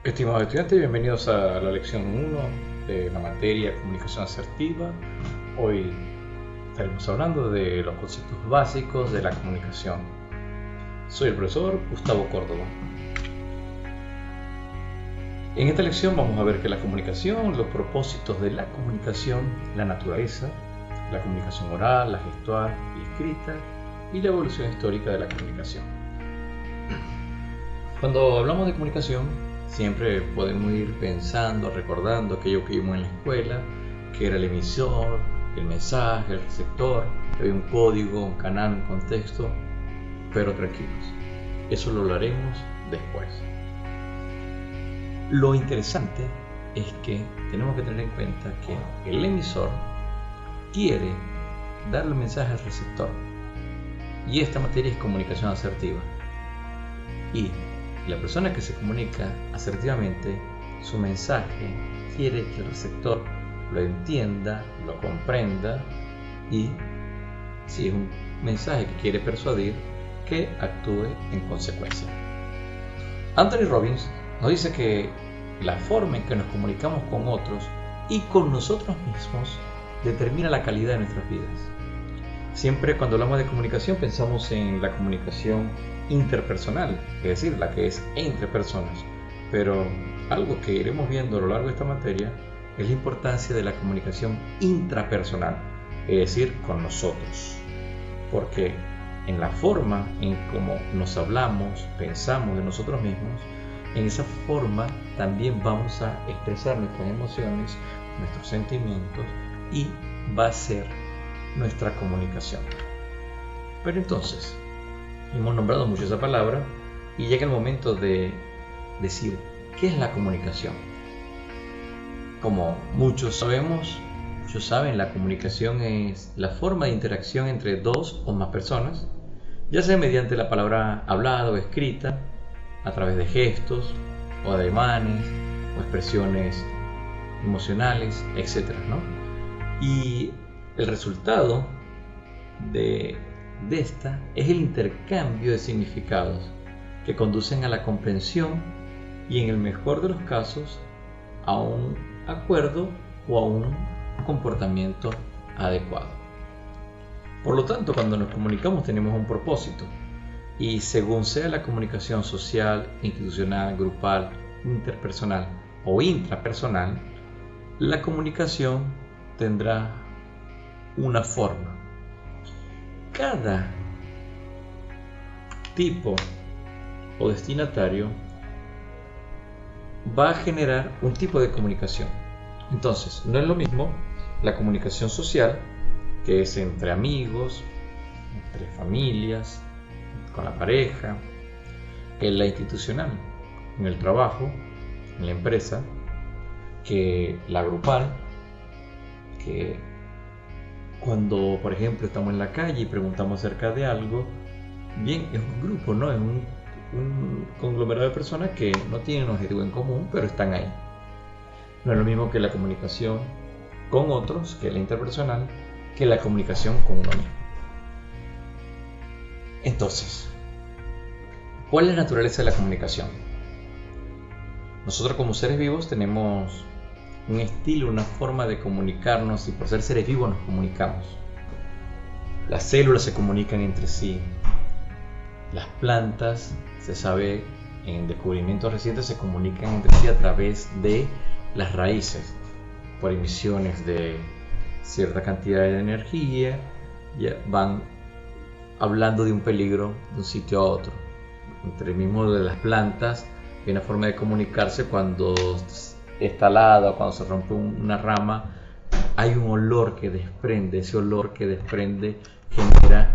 Estimados estudiantes, bienvenidos a la lección 1 de la materia Comunicación Asertiva. Hoy estaremos hablando de los conceptos básicos de la comunicación. Soy el profesor Gustavo Córdoba. En esta lección vamos a ver que la comunicación, los propósitos de la comunicación, la naturaleza, la comunicación oral, la gestual y escrita y la evolución histórica de la comunicación. Cuando hablamos de comunicación, siempre podemos ir pensando, recordando aquello que vimos en la escuela, que era el emisor, el mensaje, el receptor, que había un código, un canal, un contexto, pero tranquilos, eso lo hablaremos después. Lo interesante es que tenemos que tener en cuenta que el emisor quiere darle un mensaje al receptor, y esta materia es comunicación asertiva. Y la persona que se comunica asertivamente, su mensaje quiere que el receptor lo entienda, lo comprenda y, si es un mensaje que quiere persuadir, que actúe en consecuencia. Anthony Robbins nos dice que la forma en que nos comunicamos con otros y con nosotros mismos determina la calidad de nuestras vidas. Siempre cuando hablamos de comunicación pensamos en la comunicación interpersonal, es decir, la que es entre personas, pero algo que iremos viendo a lo largo de esta materia es la importancia de la comunicación intrapersonal, es decir, con nosotros, porque en la forma en cómo nos hablamos, pensamos de nosotros mismos, en esa forma también vamos a expresar nuestras emociones, nuestros sentimientos y va a ser nuestra comunicación. Pero entonces, hemos nombrado mucho esa palabra y llega el momento de decir ¿qué es la comunicación? Como muchos saben, la comunicación es la forma de interacción entre dos o más personas, ya sea mediante la palabra hablada o escrita, a través de gestos o ademanes o expresiones emocionales, etc., ¿no? Y el resultado de esta es el intercambio de significados que conducen a la comprensión y, en el mejor de los casos, a un acuerdo o a un comportamiento adecuado. Por lo tanto, cuando nos comunicamos tenemos un propósito y, según sea la comunicación social, institucional, grupal, interpersonal o intrapersonal, la comunicación tendrá una forma. Cada tipo o destinatario va a generar un tipo de comunicación. Entonces, no es lo mismo la comunicación social, que es entre amigos, entre familias, con la pareja, que la institucional, en el trabajo, en la empresa, que la grupal, que cuando, por ejemplo, estamos en la calle y preguntamos acerca de algo, bien, es un grupo, ¿no? Es un conglomerado de personas que no tienen un objetivo en común, pero están ahí. No es lo mismo que la comunicación con otros, que la interpersonal, que la comunicación con uno mismo. Entonces, ¿cuál es la naturaleza de la comunicación? Nosotros como seres vivos tenemos un estilo, una forma de comunicarnos, y por ser seres vivos nos comunicamos. Las células se comunican entre sí. Las plantas, se sabe en descubrimientos recientes, se comunican entre sí a través de las raíces, por emisiones de cierta cantidad de energía, ya van hablando de un peligro de un sitio a otro. Entre el mismo de las plantas hay una forma de comunicarse cuando está talada, cuando se rompe una rama, hay un olor que desprende, ese olor que desprende genera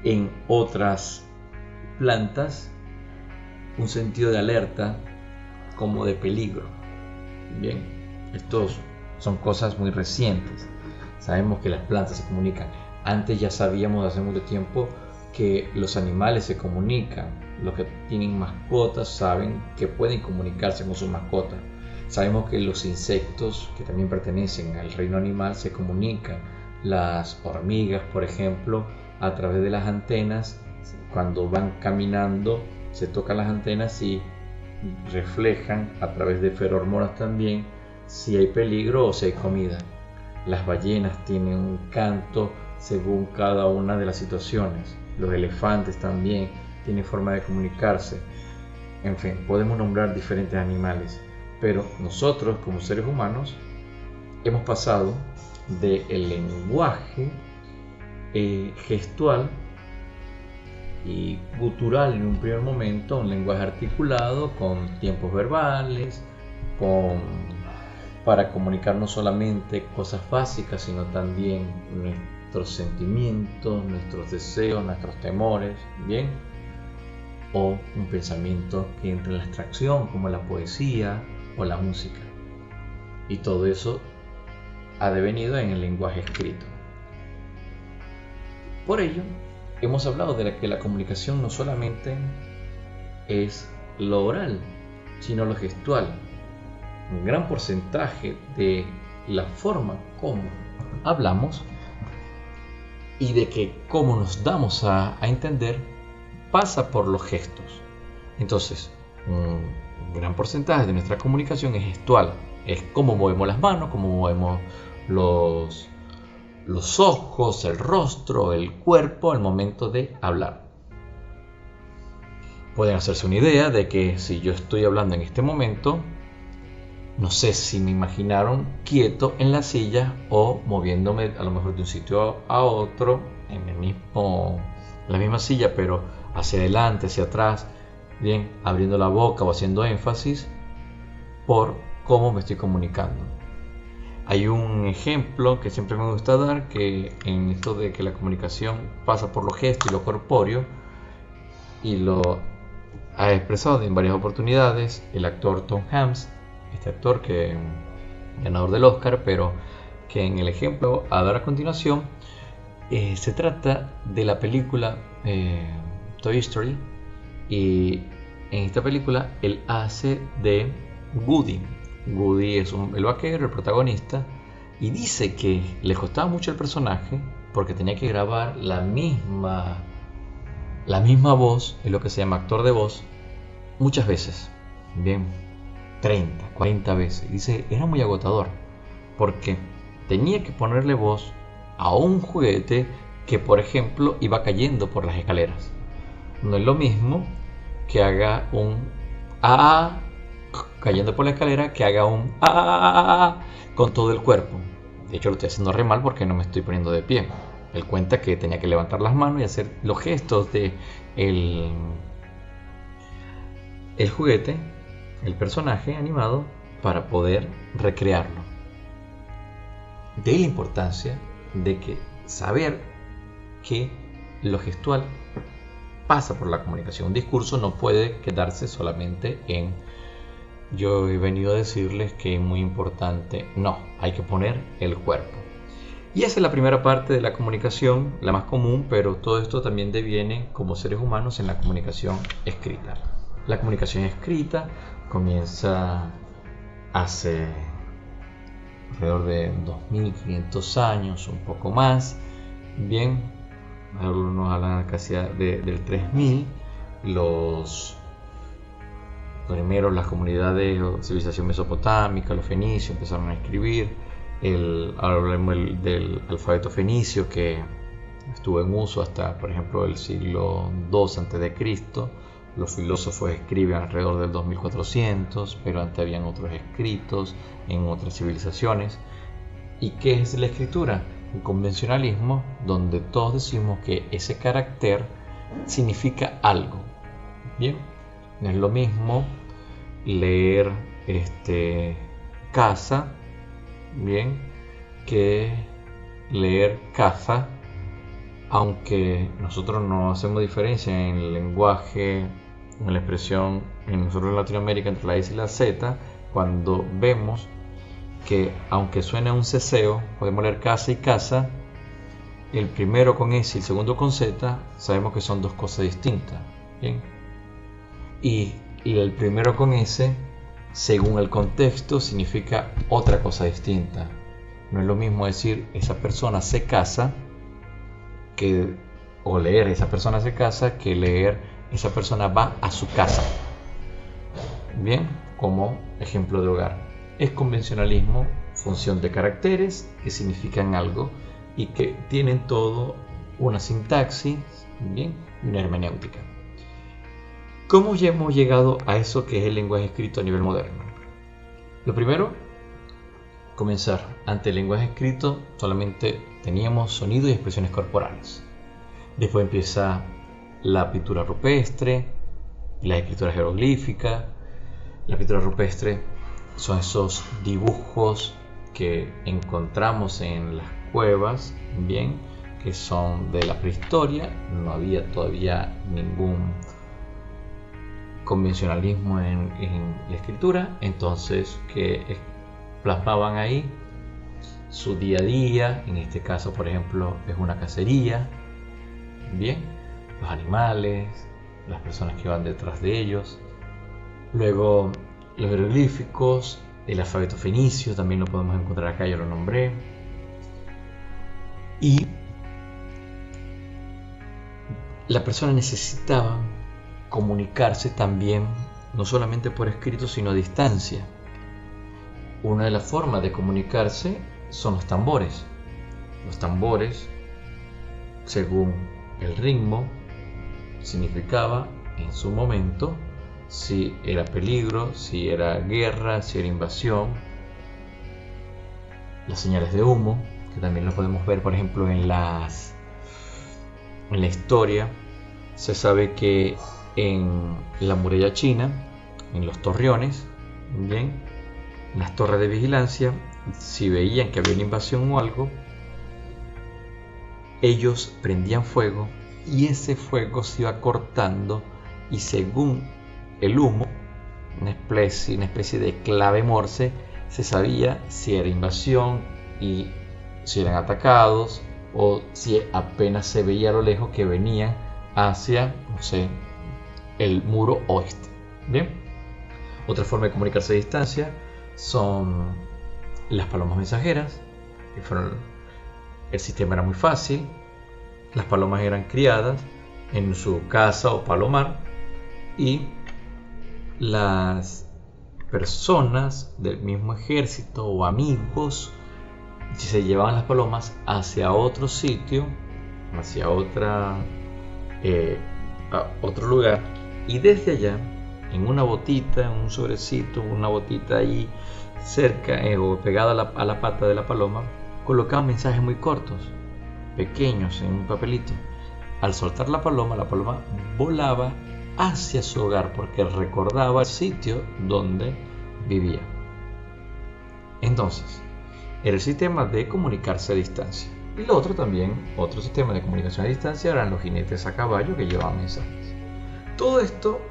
en otras plantas un sentido de alerta, como de peligro. Bien, estos son cosas muy recientes. Sabemos que las plantas se comunican. Antes ya sabíamos hace mucho tiempo que los animales se comunican. Los que tienen mascotas saben que pueden comunicarse con sus mascotas. Sabemos que los insectos, que también pertenecen al reino animal, se comunican. Las hormigas, por ejemplo, a través de las antenas, cuando van caminando, se tocan las antenas y reflejan a través de ferormonas también si hay peligro o si hay comida. Las ballenas tienen un canto según cada una de las situaciones. Los elefantes también tienen forma de comunicarse. En fin, podemos nombrar diferentes animales, pero nosotros como seres humanos hemos pasado del lenguaje gestual y gutural en un primer momento a un lenguaje articulado con tiempos verbales, para comunicar no solamente cosas básicas, sino también nuestros sentimientos, nuestros deseos, nuestros temores, ¿bien? O un pensamiento que entra en la abstracción, como la poesía o la música. Y todo eso ha devenido en el lenguaje escrito. Por ello, hemos hablado de que la comunicación no solamente es lo oral, sino lo gestual. Un gran porcentaje de la forma como hablamos y de que cómo nos damos a entender pasa por los gestos. Entonces, un gran porcentaje de nuestra comunicación es gestual. Es cómo movemos las manos, cómo movemos los ojos, el rostro, el cuerpo al momento de hablar. Pueden hacerse una idea de que si yo estoy hablando en este momento, no sé si me imaginaron quieto en la silla o moviéndome a lo mejor de un sitio a otro en la misma silla, pero hacia adelante, hacia atrás, bien, abriendo la boca o haciendo énfasis por cómo me estoy comunicando. Hay un ejemplo que siempre me gusta dar, que en esto de que la comunicación pasa por los gestos y lo corpóreo, y lo ha expresado en varias oportunidades el actor Tom Hanks, este actor que ganador del Oscar, pero que en el ejemplo a dar a continuación se trata de la película Toy Story, y en esta película él hace de Woody. Woody es el vaquero, el protagonista, y dice que le costaba mucho el personaje porque tenía que grabar la misma voz, es lo que se llama actor de voz, muchas veces, bien, 30, 40 veces. Dice, era muy agotador porque tenía que ponerle voz a un juguete que, por ejemplo, iba cayendo por las escaleras. No es lo mismo que haga un a cayendo por la escalera que haga un con todo el cuerpo. De hecho, lo estoy haciendo re mal porque no me estoy poniendo de pie. Él cuenta que tenía que levantar las manos y hacer los gestos de el juguete, el personaje animado, para poder recrearlo. De ahí la importancia de que saber que lo gestual pasa por la comunicación. Un discurso no puede quedarse solamente en yo he venido a decirles que es muy importante. No, hay que poner el cuerpo. Y esa es la primera parte de la comunicación, la más común, pero todo esto también deviene como seres humanos en la comunicación escrita. La comunicación escrita comienza hace alrededor de 2500 años, un poco más. Bien, algunos hablan casi del 3000. Primero las comunidades o civilización mesopotámica, los fenicios empezaron a escribir. Ahora hablemos del alfabeto fenicio, que estuvo en uso hasta, por ejemplo, el siglo II a.C. Los filósofos escriben alrededor del 2400, pero antes habían otros escritos en otras civilizaciones. ¿Y qué es la escritura? Un convencionalismo donde todos decimos que ese carácter significa algo. Bien, no es lo mismo leer casa, bien, que leer caza, aunque nosotros no hacemos diferencia en el lenguaje, en la expresión, en nosotros en Latinoamérica, entre la S y la Z, cuando vemos que aunque suene un ceseo, podemos leer casa y casa, el primero con S y el segundo con Z, sabemos que son dos cosas distintas, bien, y el primero con S, según el contexto, significa otra cosa distinta. No es lo mismo decir esa persona se casa o leer esa persona se casa que leer esa persona va a su casa. bien, como ejemplo de hogar. Es convencionalismo, función de caracteres que significan algo y que tienen todo una sintaxis, bien, y una hermenéutica. ¿Cómo ya hemos llegado a eso que es el lenguaje escrito a nivel moderno? Lo primero, comenzar. Ante el lenguaje escrito solamente teníamos sonido y expresiones corporales. Después empieza la pintura rupestre, la escritura jeroglífica. La pintura rupestre son esos dibujos que encontramos en las cuevas, bien, que son de la prehistoria. No había todavía ningún convencionalismo en la escritura, entonces que plasmaban ahí su día a día. En este caso, por ejemplo, es una cacería, bien, los animales, las personas que van detrás de ellos. Luego los jeroglíficos, el alfabeto fenicio también lo podemos encontrar acá, ya lo nombré. Y la persona necesitaba comunicarse también, no solamente por escrito, sino a distancia. Una de las formas de comunicarse son los tambores. Los tambores, según el ritmo, significaba en su momento si era peligro, si era guerra, si era invasión. Las señales de humo, que también lo podemos ver, por ejemplo, en la historia. Se sabe que en la muralla china, en los torreones, bien, en las torres de vigilancia, si veían que había una invasión o algo, ellos prendían fuego y ese fuego se iba cortando, y según el humo, una especie de clave morse, se sabía si era invasión y si eran atacados, o si apenas se veía a lo lejos que venían hacia, no sé, el muro oeste. Bien, otra forma de comunicarse a distancia son las palomas mensajeras, que el sistema era muy fácil. Las palomas eran criadas en su casa o palomar, y las personas del mismo ejército o amigos se llevaban las palomas hacia otro sitio, hacia otro lugar, y desde allá, en una botita, en un sobrecito, una botita ahí cerca o pegada a la pata de la paloma, colocaban mensajes muy cortos, pequeños, en un papelito. Al soltar la paloma volaba hacia su hogar porque recordaba el sitio donde vivía. Entonces, era el sistema de comunicarse a distancia. Y lo otro también, otro sistema de comunicación a distancia, eran los jinetes a caballo que llevaban mensajes. Todo esto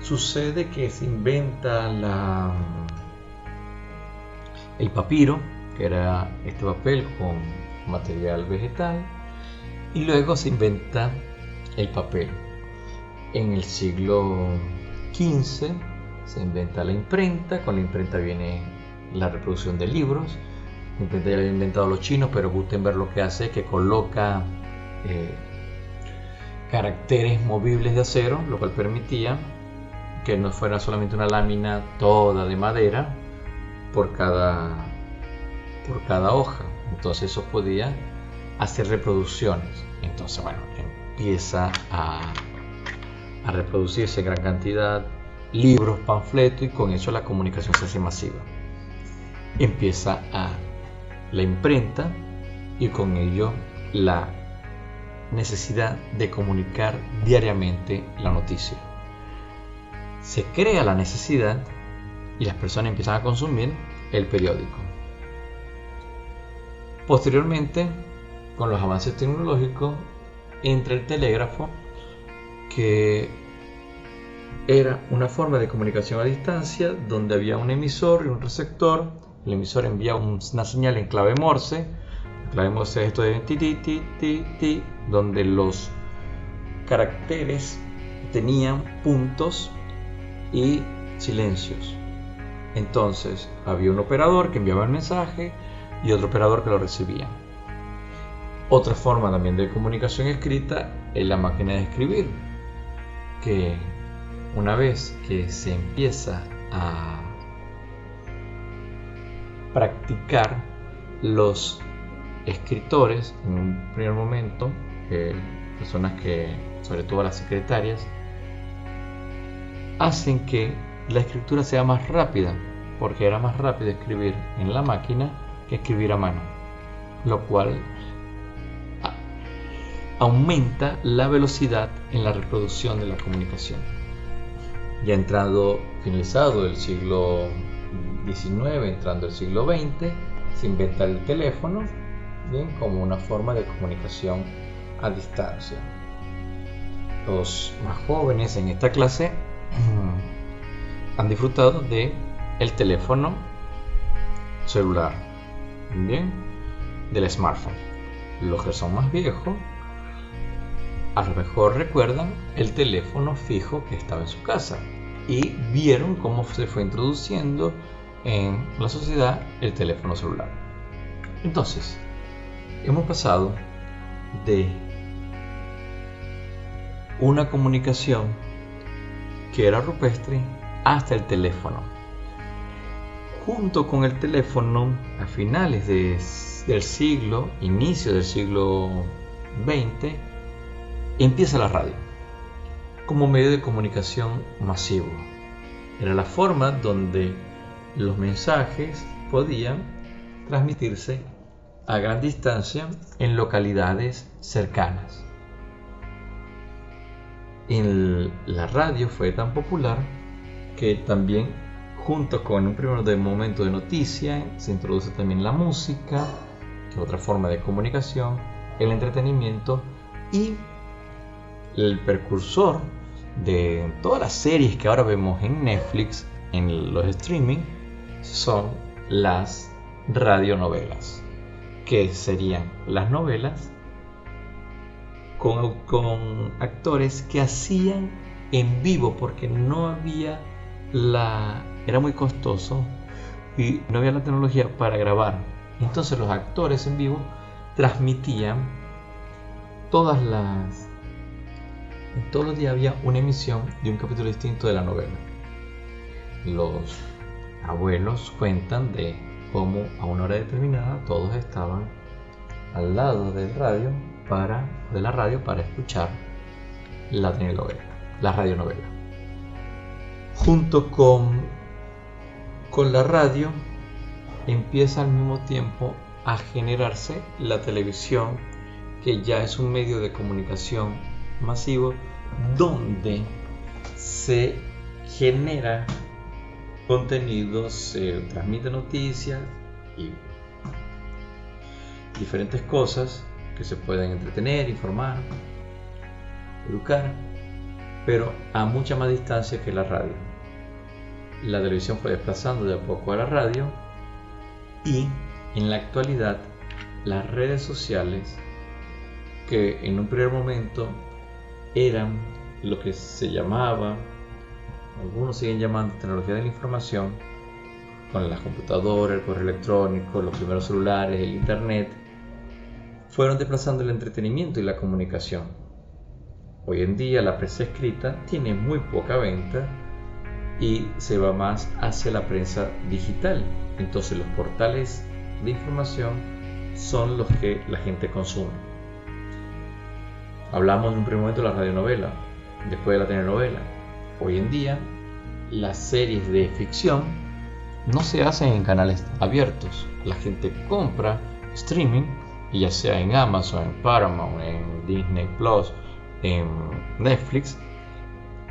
sucede que se inventa el papiro, que era este papel con material vegetal, y luego se inventa el papel. En el siglo XV se inventa la imprenta. Con la imprenta viene la reproducción de libros. La imprenta ya la habían inventado los chinos, pero Gutenberg lo que hace es que coloca caracteres movibles de acero, lo cual permitía que no fuera solamente una lámina toda de madera por cada hoja. Entonces eso podía hacer reproducciones. Entonces, bueno, empieza a reproducirse en gran cantidad libros, panfletos, y con eso la comunicación se hace masiva. Empieza la imprenta, y con ello la necesidad de comunicar diariamente la noticia. Se crea la necesidad y las personas empiezan a consumir el periódico. Posteriormente, con los avances tecnológicos, entra el telégrafo, que era una forma de comunicación a distancia donde había un emisor y un receptor. El emisor envía una señal en clave morse. La clave morse es esto de ti, ti, ti, ti, ti, donde los caracteres tenían puntos y silencios. Entonces había un operador que enviaba el mensaje y otro operador que lo recibía. Otra forma también de comunicación escrita es la máquina de escribir, que una vez que se empieza a practicar, los escritores en un primer momento, personas que, sobre todo las secretarias, hacen que la escritura sea más rápida, porque era más rápido escribir en la máquina que escribir a mano, lo cual aumenta la velocidad en la reproducción de la comunicación. Ya finalizado el siglo XIX, entrando el siglo XX, se inventa el teléfono, bien, como una forma de comunicación a distancia. Los más jóvenes en esta clase han disfrutado de el teléfono celular, bien, del smartphone. Los que son más viejos a lo mejor recuerdan el teléfono fijo que estaba en su casa y vieron cómo se fue introduciendo en la sociedad el teléfono celular. Entonces, hemos pasado de una comunicación que era rupestre hasta el teléfono. Junto con el teléfono, a finales inicio del siglo XX, empieza la radio como medio de comunicación masivo. Era la forma donde los mensajes podían transmitirse a gran distancia en localidades cercanas. La radio fue tan popular que también, junto con un primer momento de noticia, se introduce también la música, que es otra forma de comunicación, el entretenimiento, y el precursor de todas las series que ahora vemos en Netflix, en los streaming, son las radionovelas, que serían las novelas con actores que hacían en vivo, porque no había era muy costoso y no había la tecnología para grabar. Entonces los actores en vivo transmitían todos los días había una emisión de un capítulo distinto de la novela. Los abuelos cuentan de cómo a una hora determinada todos estaban al lado de la radio para escuchar la radionovela. Junto con la radio empieza al mismo tiempo a generarse la televisión, que ya es un medio de comunicación masivo donde se genera contenido, se transmite noticias y diferentes cosas que se pueden entretener, informar, educar, pero a mucha más distancia que la radio. La televisión fue desplazando de a poco a la radio, y en la actualidad las redes sociales, que en un primer momento eran lo que se llamaba, algunos siguen llamando tecnología de la información, con las computadoras, el correo electrónico, los primeros celulares, el internet, fueron desplazando el entretenimiento y la comunicación. Hoy en día la prensa escrita tiene muy poca venta y se va más hacia la prensa digital. Entonces los portales de información son los que la gente consume. Hablamos en un primer momento de la radionovela, después de la telenovela. Hoy en día las series de ficción no se hacen en canales abiertos. La gente compra streaming, y ya sea en Amazon, en Paramount, en Disney Plus, en Netflix,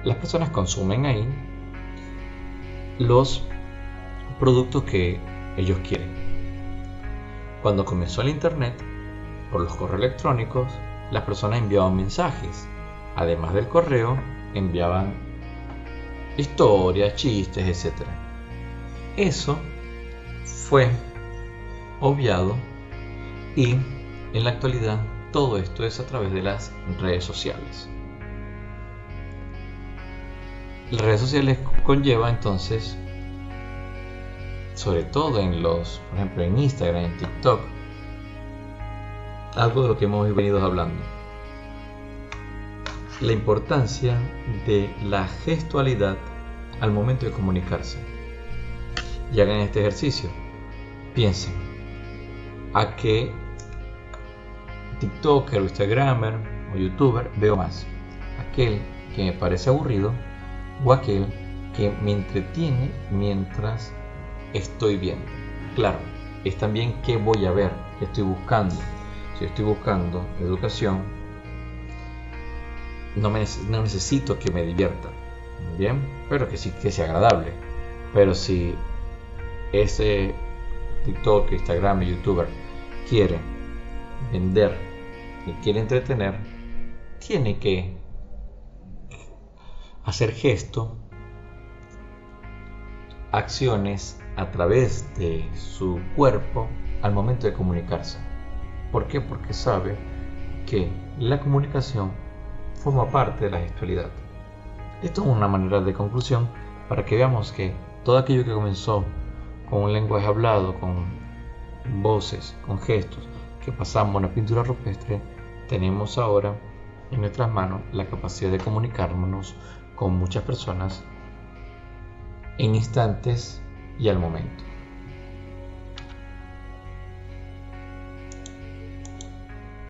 las personas consumen ahí los productos que ellos quieren. Cuando comenzó el internet, por los correos electrónicos, las personas enviaban mensajes. Además del correo, enviaban historias, chistes, etc. Eso fue obviado, y en la actualidad todo esto es a través de las redes sociales. Las redes sociales conllevan entonces, sobre todo por ejemplo en Instagram, en TikTok, algo de lo que hemos venido hablando. la importancia de la gestualidad al momento de comunicarse. Y hagan este ejercicio. Piensen, ¿a qué TikToker o Instagramer o YouTuber veo más? ¿Aquel que me parece aburrido o aquel que me entretiene mientras estoy viendo? Claro, es también qué voy a ver, qué estoy buscando. Si estoy buscando educación, no necesito que me divierta, bien, pero que sí que sea agradable. Pero si ese TikTok, Instagram, YouTuber quiere vender y quiere entretener, tiene que hacer gestos, acciones a través de su cuerpo al momento de comunicarse. ¿Por qué? Porque sabe que la comunicación forma parte de la gestualidad. Esto es una manera de conclusión para que veamos que todo aquello que comenzó con un lenguaje hablado, con voces, con gestos, que pasamos en la pintura rupestre, tenemos ahora en nuestras manos la capacidad de comunicarnos con muchas personas en instantes y al momento.